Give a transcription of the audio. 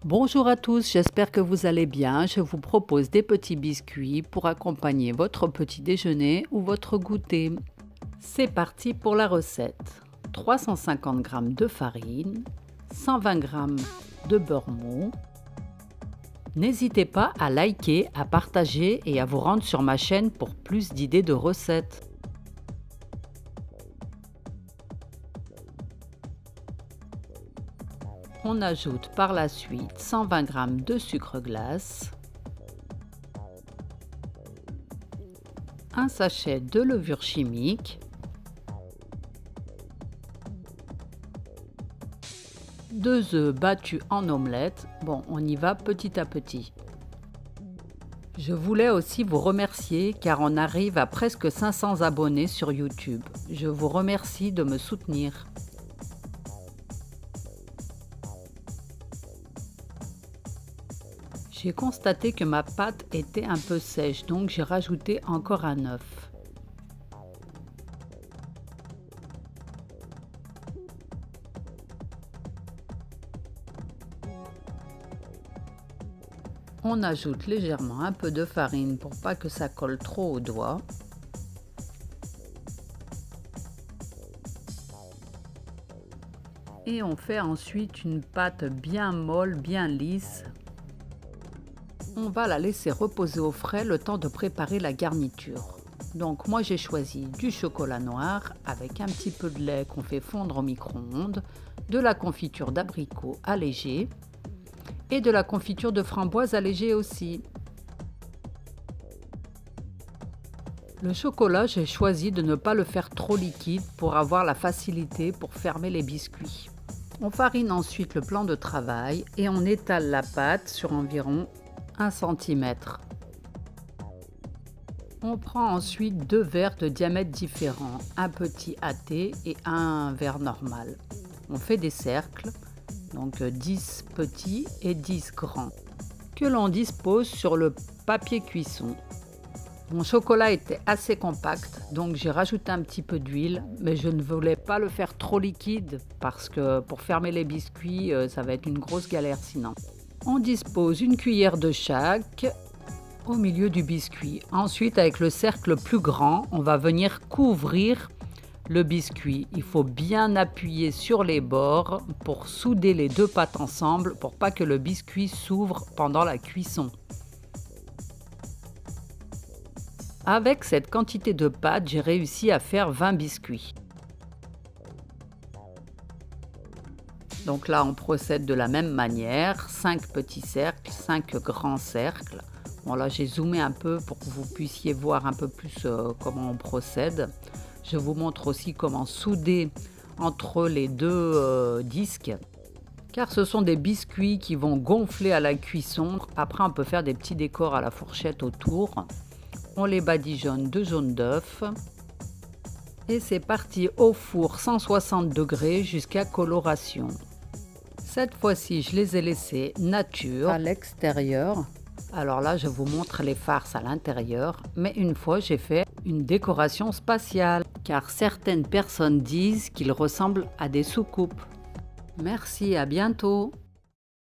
Bonjour à tous, j'espère que vous allez bien. Je vous propose des petits biscuits pour accompagner votre petit déjeuner ou votre goûter. C'est parti pour la recette. 350 g de farine, 120 g de beurre mou. N'hésitez pas à liker, à partager et à vous rendre sur ma chaîne pour plus d'idées de recettes. On ajoute par la suite 120 g de sucre glace, un sachet de levure chimique, 2 œufs battus en omelette. Bon, on y va petit à petit. Je voulais aussi vous remercier car on arrive à presque 500 abonnés sur YouTube. Je vous remercie de me soutenir. J'ai constaté que ma pâte était un peu sèche, donc j'ai rajouté encore un œuf. On ajoute légèrement un peu de farine pour pas que ça colle trop aux doigts. Et on fait ensuite une pâte bien molle, bien lisse. On va la laisser reposer au frais le temps de préparer la garniture. Donc moi j'ai choisi du chocolat noir avec un petit peu de lait qu'on fait fondre au micro-ondes, de la confiture d'abricot allégée et de la confiture de framboise allégée aussi. Le chocolat, j'ai choisi de ne pas le faire trop liquide pour avoir la facilité pour fermer les biscuits. On farine ensuite le plan de travail et on étale la pâte sur environ 1 cm. On prend ensuite 2 verres de diamètre différents, un petit AT et un verre normal. On fait des cercles, donc 10 petits et 10 grands, que l'on dispose sur le papier cuisson. Mon chocolat était assez compact, donc j'ai rajouté un petit peu d'huile, mais je ne voulais pas le faire trop liquide parce que pour fermer les biscuits, ça va être une grosse galère sinon. On dispose une cuillère de chaque au milieu du biscuit. Ensuite, avec le cercle plus grand, on va venir couvrir le biscuit. Il faut bien appuyer sur les bords pour souder les deux pâtes ensemble pour pas que le biscuit s'ouvre pendant la cuisson. Avec cette quantité de pâte, j'ai réussi à faire 20 biscuits. Donc là, on procède de la même manière, 5 petits cercles, 5 grands cercles. Bon là, j'ai zoomé un peu pour que vous puissiez voir un peu plus comment on procède. Je vous montre aussi comment souder entre les deux disques, car ce sont des biscuits qui vont gonfler à la cuisson. Après, on peut faire des petits décors à la fourchette autour. On les badigeonne de jaune d'œuf. Et c'est parti au four 160 degrés jusqu'à coloration. Cette fois-ci, je les ai laissés nature à l'extérieur. Alors là, je vous montre les farces à l'intérieur. Mais une fois, j'ai fait une décoration spatiale. Car certaines personnes disent qu'ils ressemblent à des soucoupes. Merci, à bientôt.